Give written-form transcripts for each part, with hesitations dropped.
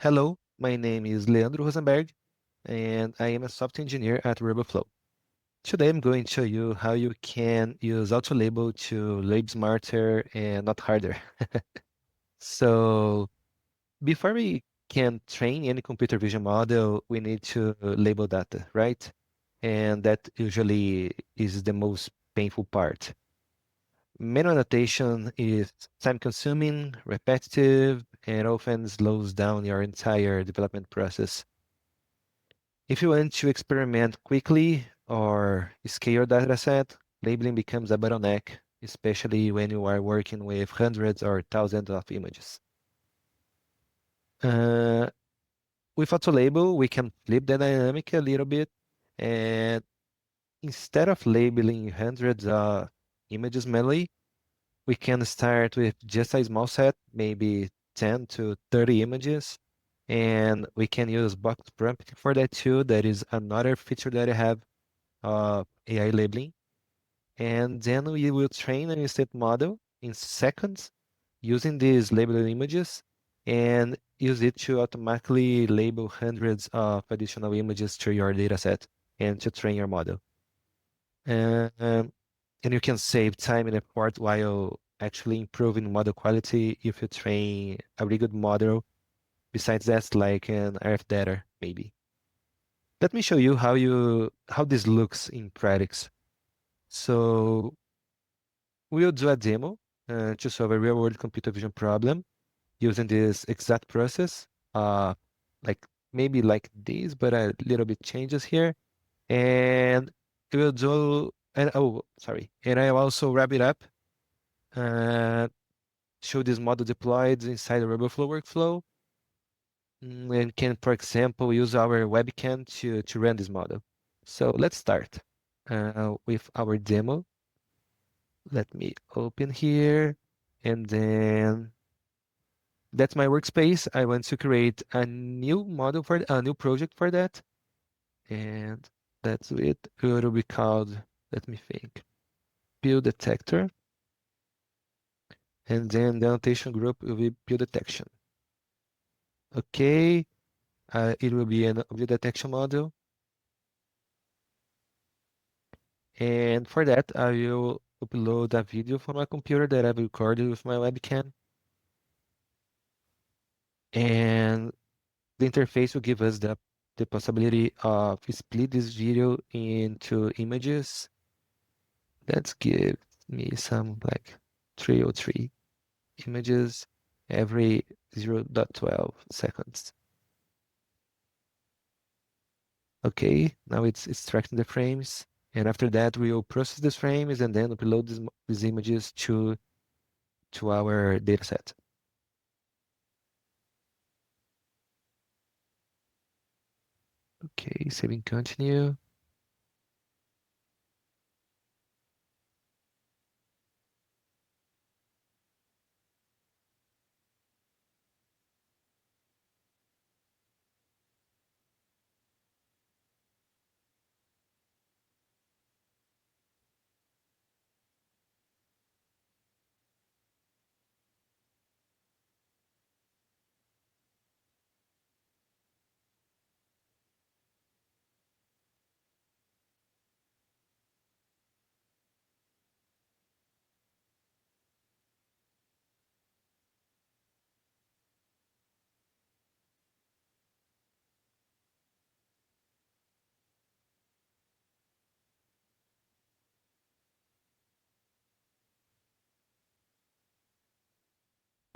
Hello, my name is Leandro Rosenberg, and I am a software engineer at RoboFlow. Today I'm going to show you how you can use auto-label to label smarter and not harder. So before we can train any computer vision model, we need to label data, right? And that usually is the most painful part. Manual annotation is time-consuming, repetitive, and often slows down your entire development process. If you want to experiment quickly or scale your dataset, labeling becomes a bottleneck, especially when you are working with hundreds or thousands of images. Uh, with auto-label, we can flip the dynamic a little bit, and instead of labeling hundreds of images manually, we can start with just a small set, maybe 10 to 30 images, and we can use box prompting for that too. That is another feature that I have AI labeling. And then we will train an state model in seconds using these labeled images and use it to automatically label hundreds of additional images to your dataset and to train your model. Um, and you can save time and effort while actually improving model quality if you train a really good model. Besides that, like an RF-DETR, maybe. Let me show you how this looks in practice. So we'll do a demo to solve a real-world computer vision problem using this exact process, uh, like maybe like this, but a little bit changes here. And we'll do, and oh, sorry, and I'll also wrap it up, uh, show this model deployed inside the RoboFlow workflow, and can, for example, use our webcam to run this model. So let's start with our demo. Let me open here, and then that's my workspace. I want to create a new model for a new project for that, and that's it. It will be called, let me think, Pill Detector, and then the annotation group will be Pill Detection. Okay, it will be an object detection model, and for that I will upload a video from my computer that I've recorded with my webcam, and the interface will give us the possibility of split this video into images. Let's give me some like 303 images every 0.12 seconds. Okay, now it's extracting the frames. And after that, we will process these frames and then upload these images to our dataset. Okay, saving continue.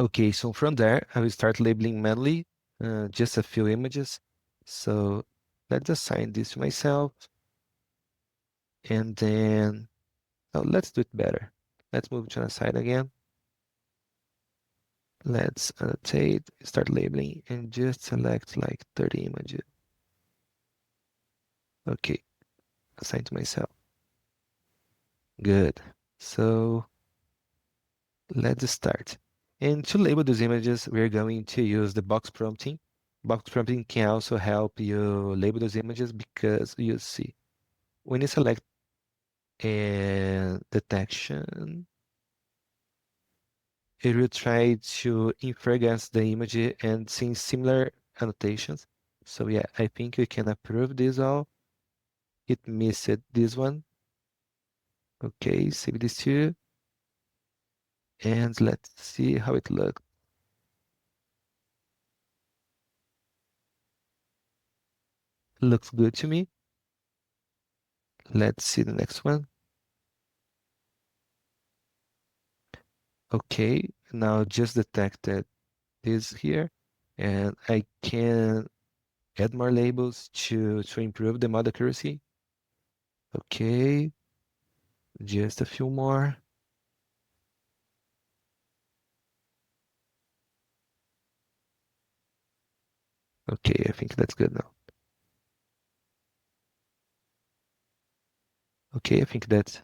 Okay, so from there, I will start labeling manually, just a few images. So let's assign this to myself. And then, oh, let's do it better. Let's move to the side again. Let's annotate, start labeling, and just select like 30 images. Okay, assign to myself. Good. So let's start. And to label these images, we're going to use the box prompting. Box prompting can also help you label those images because you see, when you select a detection, it will try to infer against the image and see similar annotations. So yeah, I think we can approve this all. It missed this one. Okay, save this too. And let's see how it looks. Looks good to me. Let's see the next one. Okay, now just detected this here, and I can add more labels to improve the mod accuracy. Okay, just a few more. Okay, I think that's good now. Okay, I think that's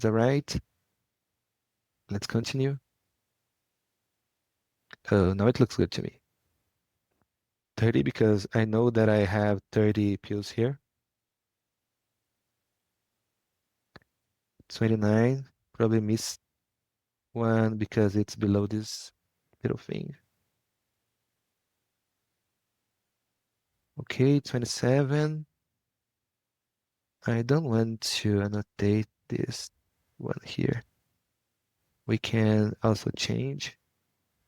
all right. Let's continue. Oh, now it looks good to me. 30 because I know that I have 30 pills here. 29, probably missed one because it's below this little thing. Okay, 27. I don't want to annotate this one here. We can also change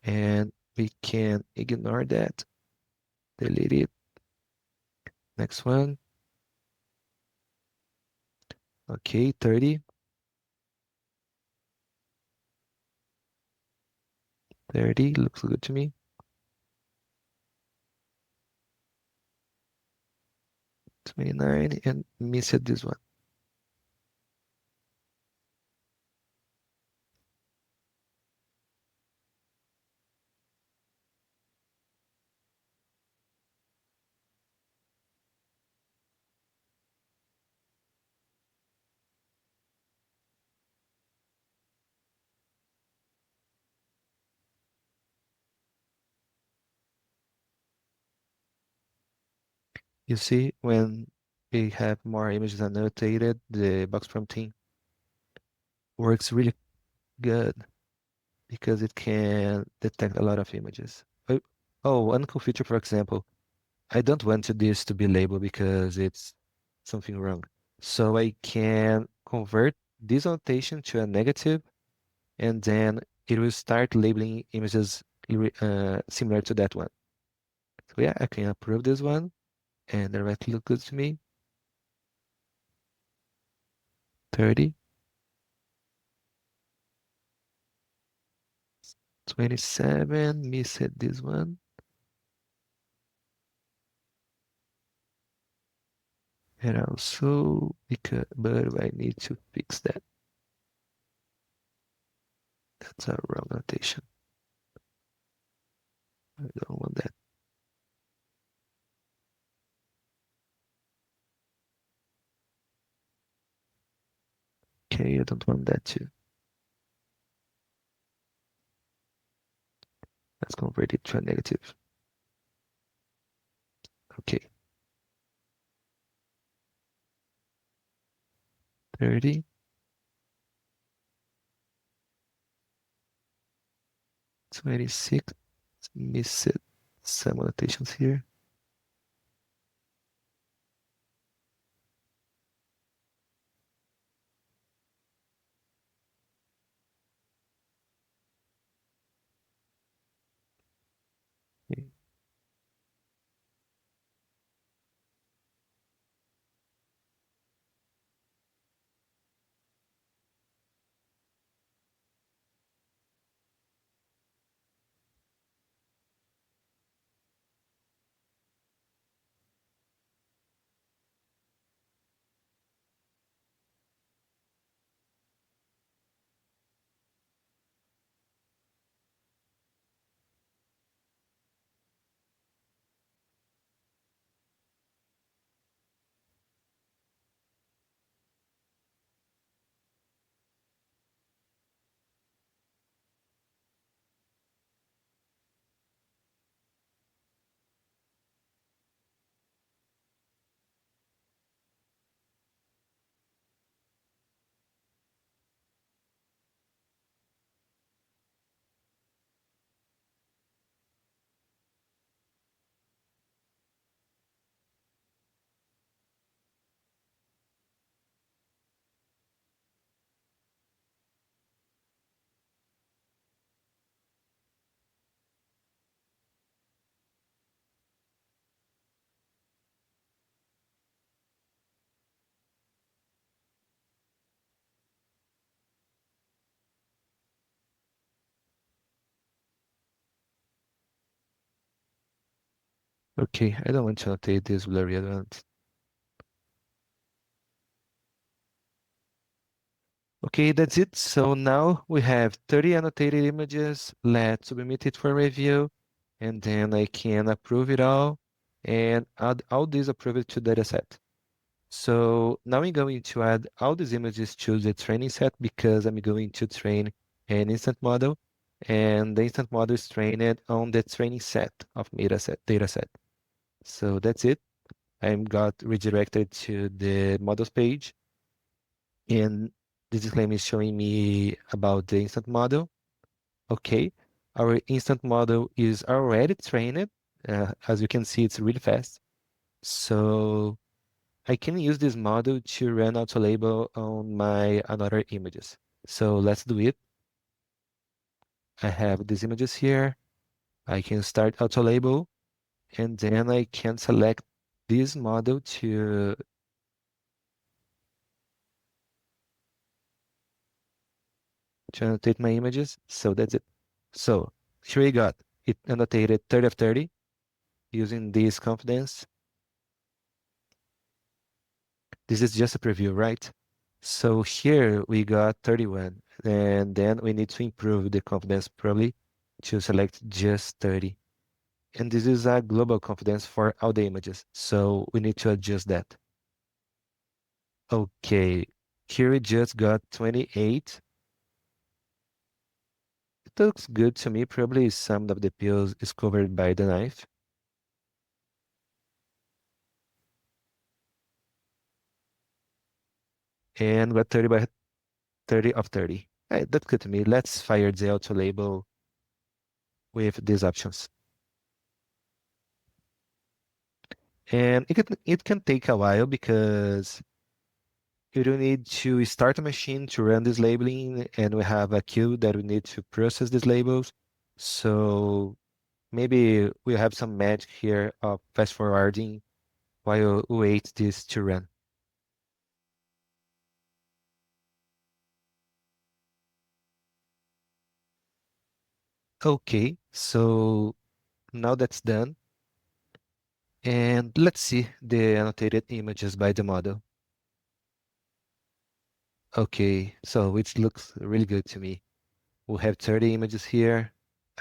and we can ignore that. Delete it. Next one. Okay, 30. 30 looks good to me. 29 and missed this one. You see, when we have more images annotated, the box prompting works really good because it can detect a lot of images. One cool feature, for example, I don't want this to be labeled because it's something wrong. So I can convert this annotation to a negative, and then it will start labeling images similar to that one. So yeah, I can approve this one, and the rest looks good to me. 30, 27, missed this one. And also, but I need to fix that. That's a wrong notation. I don't want that. Okay, I don't want that too. Let's convert it to a negative. Okay, 30, 26, missed some annotations here. Okay. Okay, I don't want to annotate this blurry advance. Okay, that's it. So now we have 30 annotated images. Let's submit it for review, and then I can approve it all and add all these approved to dataset. So now I'm going to add all these images to the training set because I'm going to train an instant model, and the instant model is trained on the training set of dataset. So that's it. I got redirected to the models page, and this disclaimer is showing me about the instant model. Okay, our instant model is already trained. As you can see, it's really fast. So I can use this model to run auto label on my another images. So let's do it. I have these images here. I can start auto label, and then I can select this model to annotate my images. So that's it. So here we got it annotated 30 of 30 using this confidence. This is just a preview, right? So here we got 31, and then we need to improve the confidence probably to select just 30. And this is a global confidence for all the images, so we need to adjust that. Okay, here we just got 28. It looks good to me. Probably some of the pills is covered by the knife. And got 30 by 30 of 30. That's good to me. Let's fire the auto label with these options. And it can take a while because you do need to start a machine to run this labeling, and we have a queue that we need to process these labels. So maybe we have some magic here of fast forwarding while we wait this to run. Okay, so now that's done. And let's see the annotated images by the model. Okay, so it looks really good to me. We'll have 30 images here.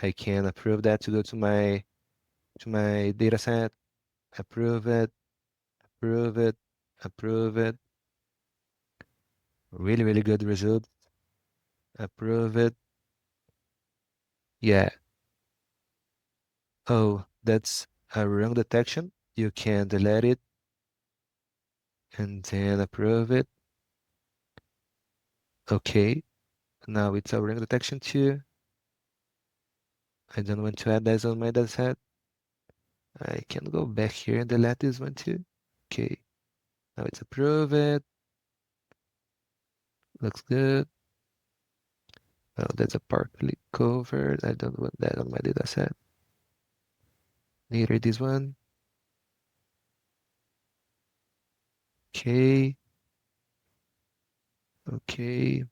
I can approve that to go to my data set. Approve it, approve it, approve it. Really, really good result. Approve it. Yeah. Oh, that's a wrong detection. You can delete it and then approve it. Okay. Now it's a wrong detection too. I don't want to add this on my dataset. I can go back here and delete this one too. Okay. Now it's approve it. Looks good. Oh, that's a partly covered. I don't want that on my dataset. Neither this one. Okay. Okay.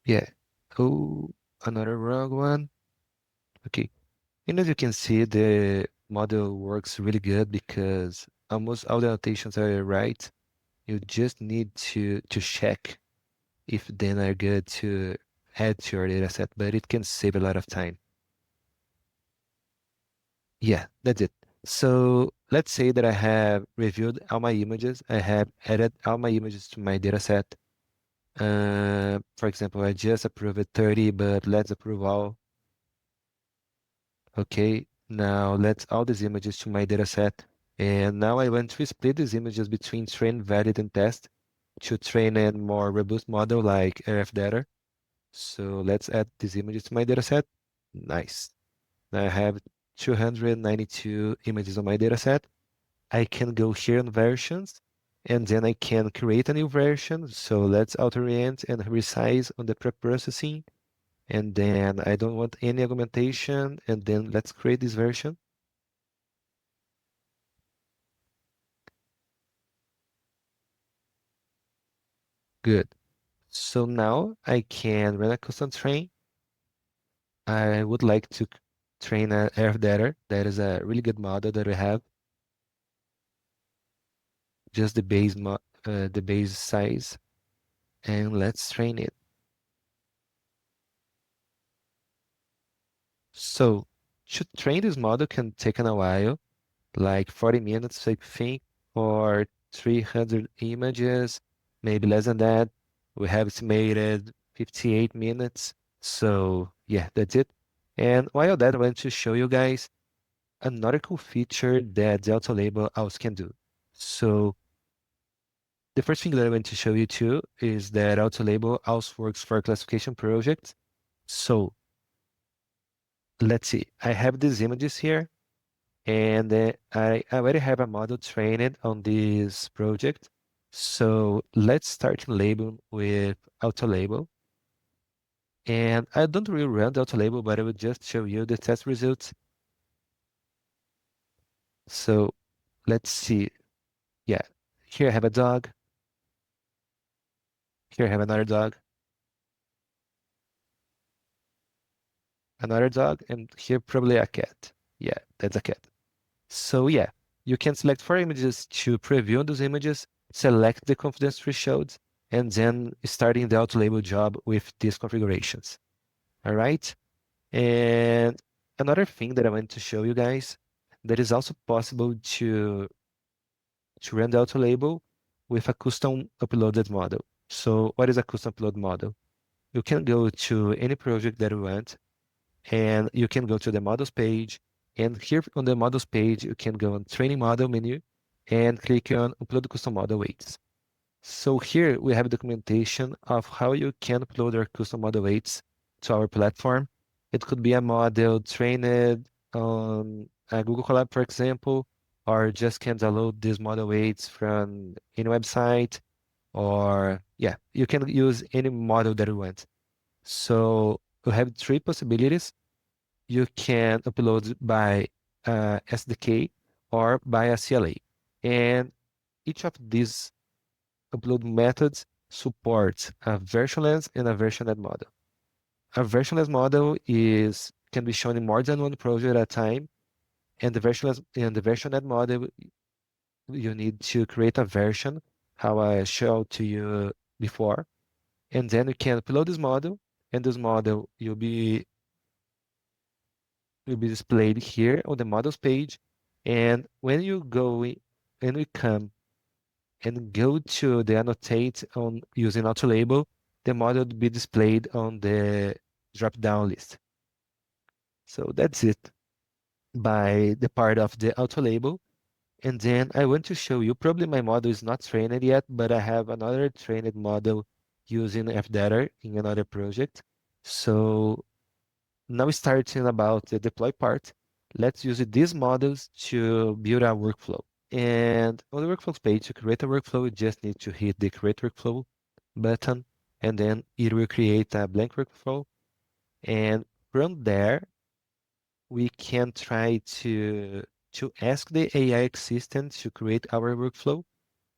Yeah. Oh, another wrong one. Okay. And as you can see, the model works really good because almost all the annotations are right. You just need to check if they are good to add to your dataset, but it can save a lot of time. Yeah, that's it. So let's say that I have reviewed all my images. I have added all my images to my dataset. For example, I just approved 30, but let's approve all. Okay, now let's add these images to my dataset. And now I want to split these images between train, valid, and test to train a more robust model like RF-DETR. So let's add these images to my dataset. Nice. Now I have 292 images on my dataset. I can go here on versions, and then I can create a new version. So let's auto-orient and resize on the pre-processing. And then I don't want any augmentation. And then let's create this version. Good. So now I can run a custom train, I would like to train a RF-DETR. That is a really good model that we have. Just the base size, and let's train it. So to train this model can take a while, like 40 minutes, I think, for 300 images, maybe less than that. We have estimated 58 minutes. So yeah, that's it. And while that, I want to show you guys another cool feature that the auto label also can do. So the first thing that I want to show you too is that auto label also works for classification projects. So let's see, I have these images here. And I already have a model trained on this project. So let's start label with auto label. And I don't really run the auto label, but I will just show you the test results. So let's see. Yeah, here I have a dog. Here I have another dog, and here probably a cat. Yeah, that's a cat. So yeah, you can select four images to preview those images, select the confidence thresholds, and then starting the auto label job with these configurations. All right. And another thing that I want to show you guys that is also possible to run the auto label with a custom uploaded model. So what is a custom upload model? You can go to any project that you want, and you can go to the models page. And here on the models page, you can go on training model menu and click on upload custom model weights. So here we have documentation of how you can upload your custom model weights to our platform. It could be a model trained on a Google Colab, for example, or just can download these model weights from any website, or yeah, you can use any model that you want. So you have three possibilities. You can upload by SDK or by a CLA. And each of these upload methods supports a versionless and a versioned model. A versionless model can be shown in more than one project at a time, and the versioned model you need to create a version, how I showed to you before, and then you can upload this model, and this model will be displayed here on the models page. And when you go in, and we come and go to the annotate on using auto label, the model will be displayed on the drop-down list. So that's it by the part of the auto label. And then I want to show you, probably my model is not trained yet, but I have another trained model using RF-DETR in another project. So now starting about the deploy part, let's use these models to build our workflow. And on the workflows page, to create a workflow, you just need to hit the create workflow button, and then it will create a blank workflow. And from there, we can try to ask the AI assistant to create our workflow.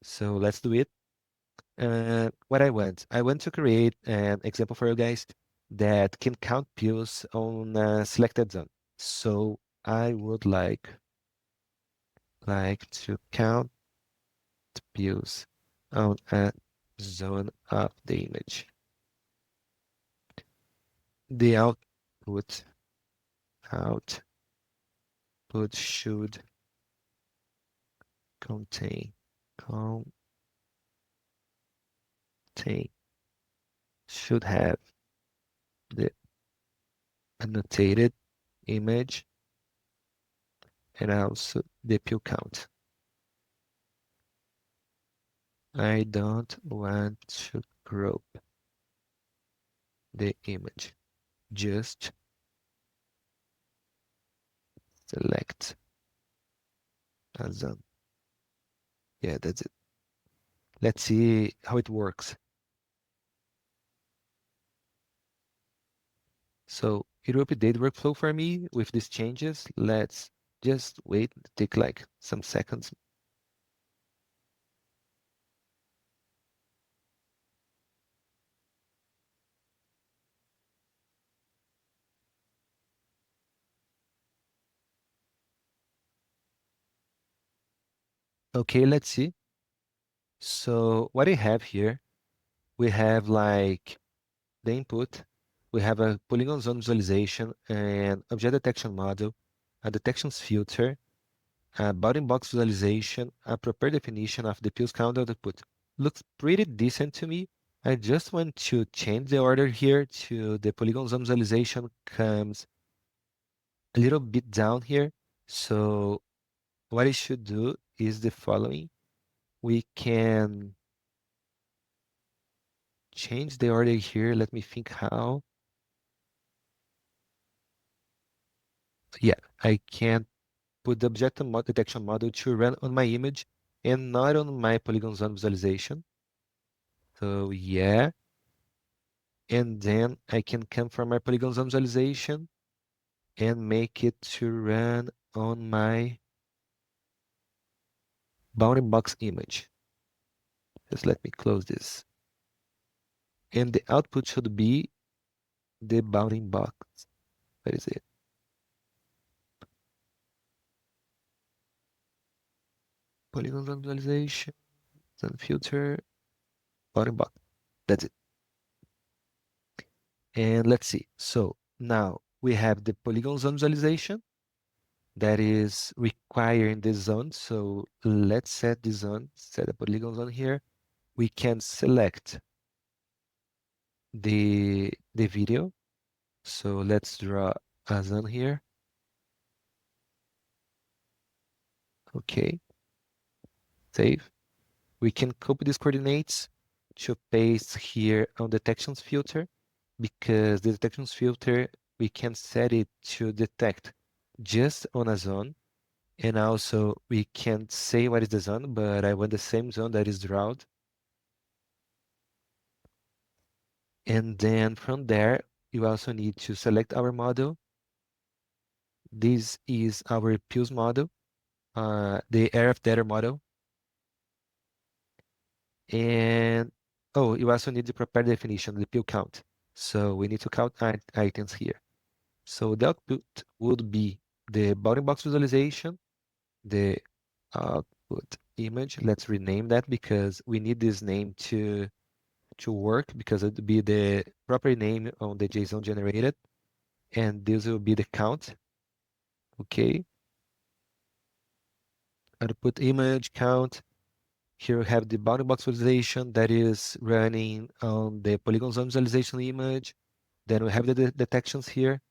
So let's do it. I want to create an example for you guys that can count pills on a selected zone. So I would like to count pills on a zone of the image. The output should contain contain should have the annotated image and also the pill count. I don't want to crop the image. Just select a zone. Yeah, that's it. Let's see how it works. So it will update workflow for me with these changes. Let's just wait, take like some seconds. Okay, let's see. So what we have here, we have like the input, we have a polygon zone visualization and object detection model, a detections filter, a bounding box visualization, a proper definition of the pills count output. Looks pretty decent to me. I just want to change the order here to the polygon zone visualization comes a little bit down here. So what I should do is the following. We can change the order here. Let me think how. Yeah, I can put the object detection model to run on my image and not on my polygon zone visualization. So yeah, and then I can come from my polygon zone visualization and make it to run on my bounding box image. Just let me close this. And the output should be the bounding box. Where is it? Polygon zone visualization, zone filter, bounding box. That's it. And let's see. So now we have the polygon zone visualization that is requiring the zone. So let's set the zone, set a polygon zone here. We can select the video. So let's draw a zone here. Okay, save. We can copy these coordinates to paste here on detections filter because the detections filter, we can set it to detect just on a zone. And also we can say what is the zone, but I want the same zone that is drawn. And then from there, you also need to select our model. This is our pills model, the RF-DETR model. And oh, you also need to prepare the definition, the pill count. So we need to count items here. So the output would be the bounding box visualization, the output image. Let's rename that because we need this name to work because it would be the proper name on the JSON generated. And this will be the count. Okay. Output image count. Here we have the bounding box visualization that is running on the polygon zone visualization image. Then we have the detections here.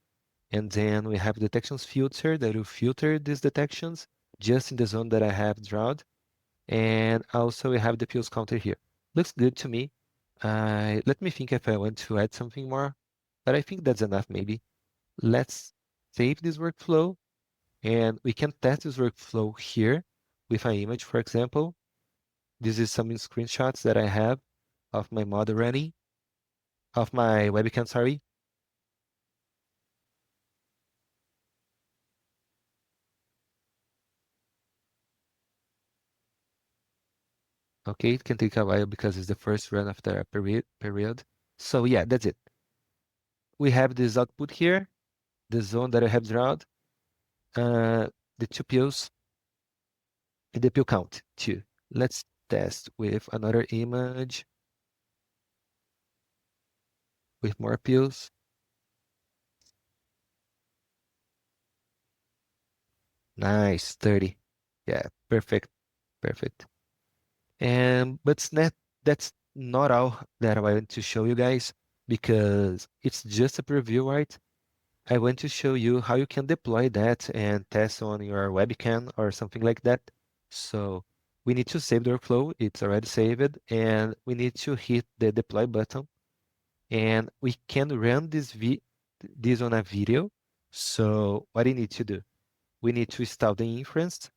And then we have detections filter that will filter these detections just in the zone that I have drawn. And also we have the pills counter here. Looks good to me. Let me think if I want to add something more, but I think that's enough maybe. Let's save this workflow and we can test this workflow here with an image, for example. This is some screenshots that I have of my model running, of my webcam, sorry. Okay, it can take a while because it's the first run after a period. So yeah, that's it. We have this output here, the zone that I have drawn, uh, the two pills, and the pill count too. Let's test with another image with more pills. Nice, 30. Yeah, perfect, perfect. And but that's not all that I want to show you guys because it's just a preview, right? I want to show you how you can deploy that and test on your webcam or something like that. So we need to save the workflow. It's already saved, and we need to hit the deploy button, and we can run this on a video. So what do you need to do? We need to install the inference,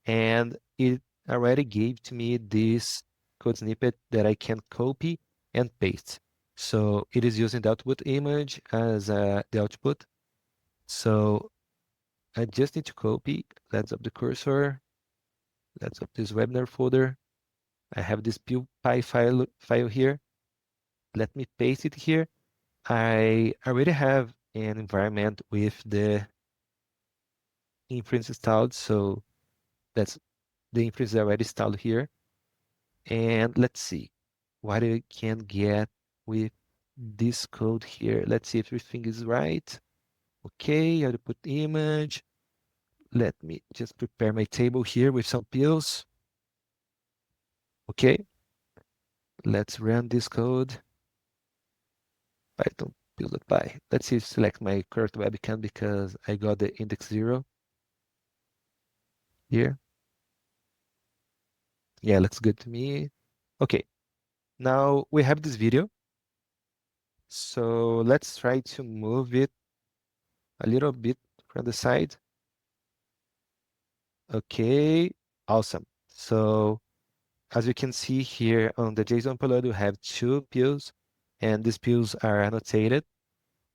and it already gave to me this code snippet that I can copy and paste. So it is using the output image as the output. So I just need to copy. Let's up the cursor. Let's up this webinar folder. I have this py file here. Let me paste it here. I already have an environment with the inference installed, so that's The info is already installed here. And let's see what we can get with this code here. Let's see if everything is right. Okay, I'll put image. Let me just prepare my table here with some pills. Okay, let's run this code. Python pills.py. Let's see, select my current webcam because I got the index 0 here. Yeah, looks good to me. Okay, now we have this video. So let's try to move it a little bit from the side. Okay, awesome. So as you can see here on the JSON payload, we have two pills, and these pills are annotated.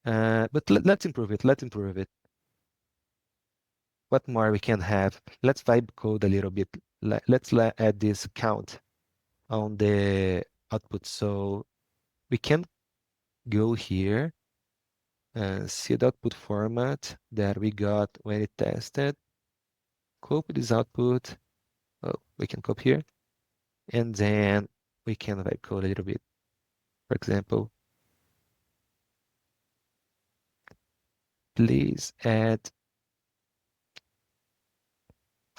But let's improve it. Let's improve it. What more we can have? Let's vibe code a little bit. Let's add this count on the output. So we can go here and see the output format that we got when it tested. Copy this output. Oh, we can copy here. And then we can vibe code a little bit. For example, please add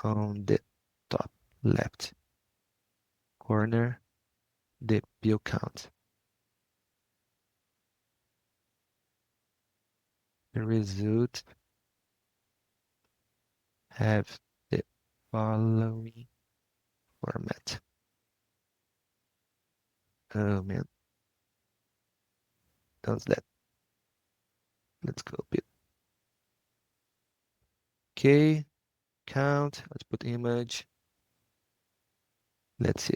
on the top left corner the pill count. The result have the following format. Oh man, does that? Let's copy it. Okay, count. Let's put image. Let's see.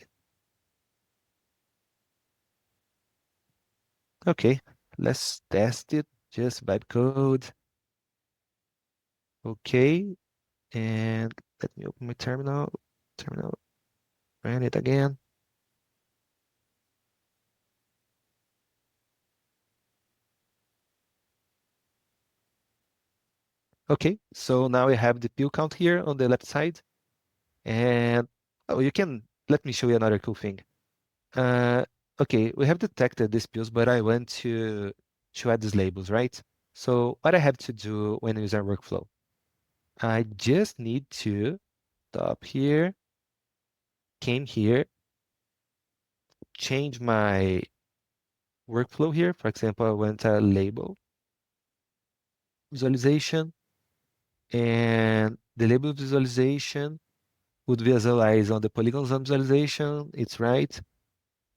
Okay, let's test it. Just vibe code. Okay, and let me open my terminal. Terminal. Run it again. Okay, so now we have the pill count here on the left side. And oh, you can let me show you another cool thing. Uh, okay, we have detected these pills, but I want to add these labels, right? So what I have to do when I use our workflow, I just need to stop here, came here, change my workflow here. For example, I want a label visualization, and the label visualization would visualize on the polygons visualization. It's right.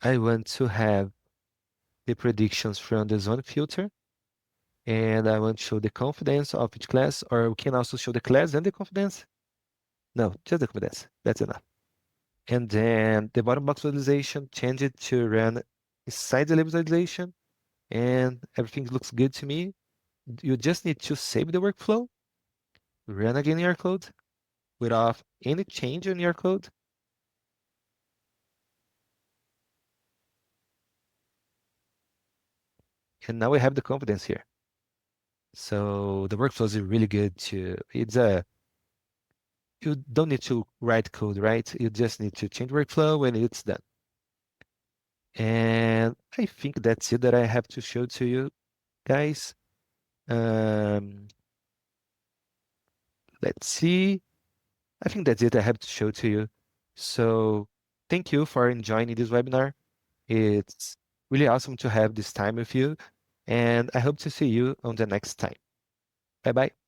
I want to have the predictions from the zone filter, and I want to show the confidence of each class, or we can also show the class and the confidence. No, just the confidence. That's enough. And then the bottom box visualization, change it to run inside the label visualization, and everything looks good to me. You just need to save the workflow, run again your code without any change in your code. And now we have the confidence here. So the workflow is really good to, you don't need to write code, right? You just need to change workflow when it's done. And I think that's it that I have to show to you guys. Um, let's see. I think that's it I have to show to you. So thank you for joining this webinar. It's really awesome to have this time with you. And I hope to see you on the next time. Bye bye.